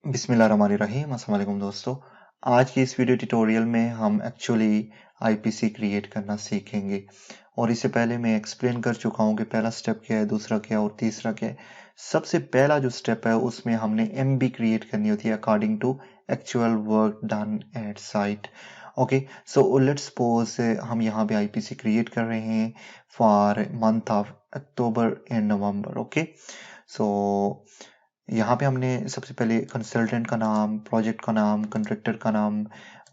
बिस्मिल्लाहिर्रहमानिर्रहीम। अस्सलाम वालेकुम दोस्तों। आज की इस वीडियो ट्यूटोरियल में हम एक्चुअली आईपीसी क्रिएट करना सीखेंगे और इससे पहले मैं एक्सप्लेन कर चुका हूँ कि पहला स्टेप क्या है, दूसरा क्या है और तीसरा क्या है। सबसे पहला जो स्टेप है उसमें हमने एमबी क्रिएट करनी होती है according to actual work done at site. Okay, so let's suppose हम यहाँ पे आईपीसी क्रिएट कर रहे हैं for month of October and November. Okay, so यहाँ पे हमने सबसे पहले कंसल्टेंट का नाम, प्रोजेक्ट का नाम, कंट्रैक्टर का नाम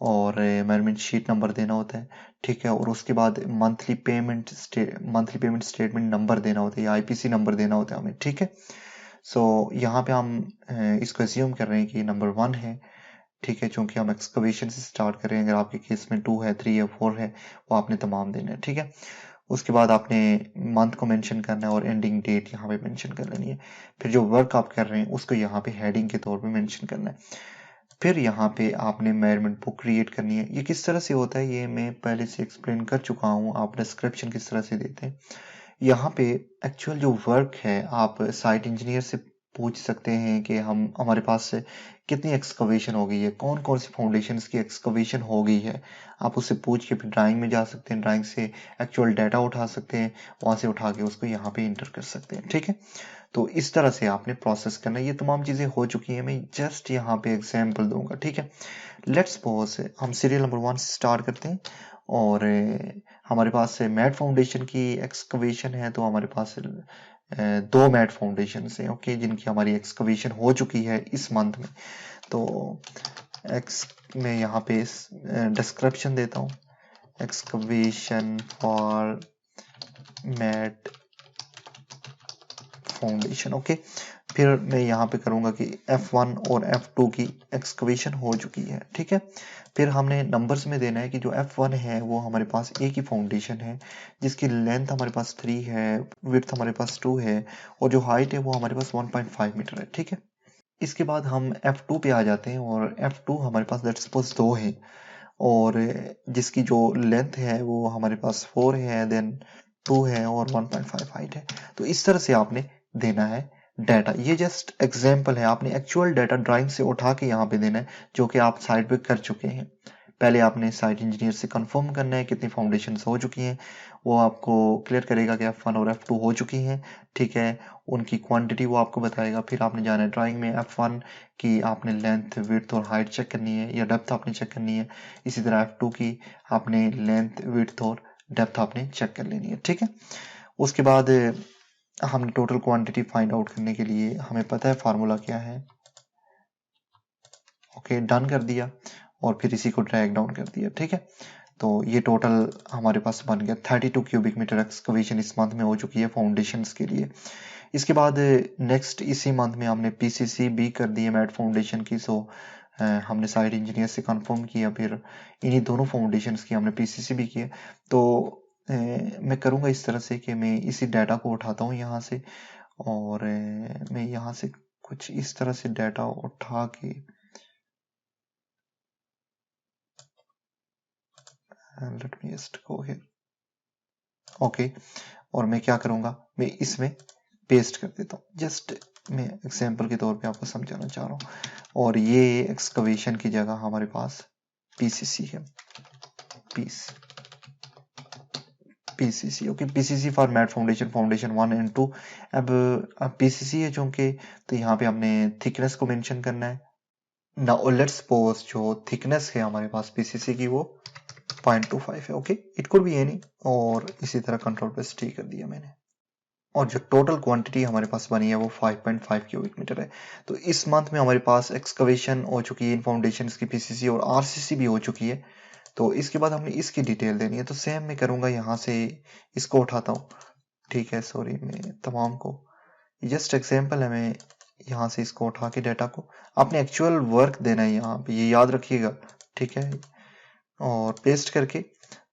और मैनेजमेंट शीट नंबर देना होता है। ठीक है, और उसके बाद मंथली पेमेंट स्टेटमेंट नंबर देना होता है या आईपीसी नंबर देना होता है हमें। ठीक है, सो यहाँ पे हम इसको एज्यूम कर रहे हैं कि नंबर 1 है। ठीक है, चूंकि हम एक्सकवेशन से स्टार्ट कर रहे हैं, अगर आपके केस में 2 है, 3 है, 4 है, वो आपने तमाम देने हैं। ठीक है, उसके बाद आपने मंथ को मेंशन करना है और एंडिंग डेट यहाँ पे मेंशन कर लेनी है। फिर जो वर्क आप कर रहे हैं उसको यहाँ पे हेडिंग के तौर पे मेंशन करना है। फिर यहाँ पे आपने मेजरमेंट बुक क्रिएट करनी है। ये किस तरह से होता है ये मैं पहले से एक्सप्लेन कर चुका हूँ। आप डिस्क्रिप्शन किस तरह से देते हैं, यहाँ पे एक्चुअल जो वर्क है आप साइट इंजीनियर से पूछ सकते हैं कि हमारे पास से कितनी एक्सकवेशन हो गई है, कौन कौन सी फाउंडेशंस की एक्सकवेशन हो गई है। आप उससे पूछ के फिर ड्राइंग में जा सकते हैं, ड्राइंग से एक्चुअल डाटा उठा सकते हैं, वहां से उठा के उसको यहाँ पे इंटर कर सकते हैं। ठीक है, तो इस तरह से आपने प्रोसेस करना है। ये तमाम चीजें हो चुकी हैं, मैं जस्ट यहाँ पे एग्जाम्पल दूंगा। ठीक है, लेट्स सपोज हम सीरियल नंबर 1 से स्टार्ट करते हैं और हमारे पास मैट फाउंडेशन की एक्सकवेशन है, तो हमारे पास 2 मैट फाउंडेशन हैं। ओके, जिनकी हमारी एक्सकवेशन हो चुकी है इस मंथ में। तो एक्स मैं यहाँ पे डिस्क्रिप्शन देता हूँ, excavation for matte foundation. Okay, फिर मैं यहाँ पे करूंगा कि F1 और F2 की एक्सकवेशन हो चुकी है। ठीक है, फिर हमने नंबर्स में देना है कि जो F1 है वो हमारे पास एक ही फाउंडेशन है जिसकी लेंथ हमारे पास 3 है, विड्थ हमारे पास 2 है और जो हाइट है वो हमारे पास 1.5 मीटर है। ठीक है, इसके बाद हम F2 पे आ जाते हैं और F2 हमारे पास लेट्स सपोज 2 है और जिसकी जो लेंथ है वो हमारे पास 4 है, देन 2 है और 1.5 हाइट है। तो इस तरह से आपने देना है डाटा। ये जस्ट एग्जांपल है, आपने एक्चुअल डाटा ड्राइंग से उठा के यहाँ पे देना है जो कि आप साइट पे कर चुके हैं। पहले आपने साइट इंजीनियर से कंफर्म करना है कितनी फाउंडेशन हो चुकी हैं, वो आपको क्लियर करेगा कि F1 और F2 हो चुकी हैं। ठीक है, उनकी क्वांटिटी वो आपको बताएगा। फिर आपने जाना है ड्राइंग में, F1 की आपने लेंथ, विड्थ और हाइट चेक करनी है या डेप्थ आपने चेक करनी है। इसी तरह F2 की आपने लेंथ, विड्थ और डेप्थ आपने चेक कर लेनी है। ठीक है, उसके बाद हमने टोटल क्वांटिटी फाइंड आउट करने के लिए हमें पता है फार्मूला क्या है। ओके, डन कर दिया और फिर इसी को ड्रैग डाउन कर दिया। ठीक है, तो ये टोटल हमारे पास बन गया 32 क्यूबिक मीटर एक्सकवेशन इस मंथ में हो चुकी है फाउंडेशंस के लिए। इसके बाद नेक्स्ट इसी मंथ में हमने पीसीसी भी कर दी है मैट फाउंडेशन की। सो हमने साइट इंजीनियर से कंफर्म किया, फिर इन्हीं दोनों फाउंडेशंस की हमने पीसीसी भी किया। तो मैं करूँगा इस तरह से कि मैं इसी डाटा को उठाता हूँ यहाँ से और मैं यहाँ से कुछ इस तरह से डाटा उठा के let me just go here. Okay, और मैं क्या करूँगा, मैं इसमें पेस्ट कर देता हूँ। जस्ट मैं एग्जांपल के तौर पे आपको समझाना चाह रहा हूँ। और ये एक्सकवेशन की जगह हमारे पास पीसीसी है, PCC. Okay, PCC for matte foundation 1 and 2। अब पीसीसी है चूंकि, तो यहाँ पे हमने थिकनेस को मेंशन करना है। नाउ लेट्स सपोज जो थिकनेस है हमारे पास पीसीसी की वो 0.25 है। Okay, it could be any, और इसी तरह कंट्रोल प्रेस टी कर दिया मैंने। और जो टोटल क्वांटिटी हमारे पास बनी है वो 5.5 क्यूबिक मीटर है। तो इस मंथ में हमारे पास एक्सकवेशन हो चुकी है इन फाउंडेशन की, पीसीसी और आरसीसी भी हो चुकी है। तो इसके बाद हमने इसकी डिटेल देनी है। तो सेम मैं करूंगा, यहाँ से इसको उठाता हूँ। ठीक है, सॉरी, मैं तमाम को जस्ट एग्जाम्पल है, मैं यहाँ से इसको उठा के डाटा को आपने एक्चुअल वर्क देना है यहाँ पे, ये याद रखिएगा। ठीक है, और पेस्ट करके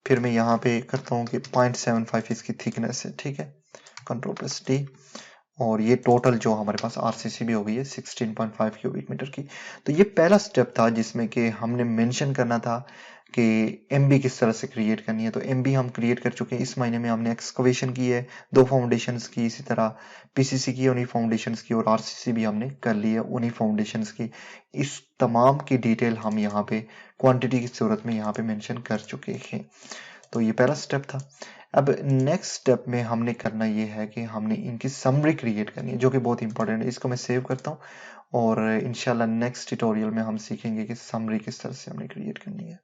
फिर मैं यहाँ पे करता हूँ कि 0.75 इसकी थिकनेस है। ठीक है, कंट्रोल प्लस टी और ये टोटल जो हमारे पास आरसीसी भी हो गई है 16.5 क्यूबिक मीटर की। तो ये पहला स्टेप था जिसमें कि हमने मेंशन करना था कि एमबी किस तरह से क्रिएट करनी है। तो एमबी हम क्रिएट कर चुके हैं। इस महीने में हमने एक्सकवेशन की है, 2 फाउंडेशंस की, इसी तरह पीसीसी की उन्हीं फाउंडेशंस की, और आरसीसी भी हमने कर ली है उन्हीं फाउंडेशंस की। इस तमाम की डिटेल हम यहाँ पे क्वांटिटी की सूरत में यहाँ पे मेंशन कर चुके हैं। तो ये पहला स्टेप था। अब नेक्स्ट स्टेप में हमने करना ये है कि हमने इनकी समरी क्रिएट करनी है, जो कि बहुत इंपॉर्टेंट है। इसको मैं सेव करता हूँ और इंशाल्लाह नेक्स्ट ट्यूटोरियल में हम सीखेंगे कि समरी किस तरह से हमने क्रिएट करनी है।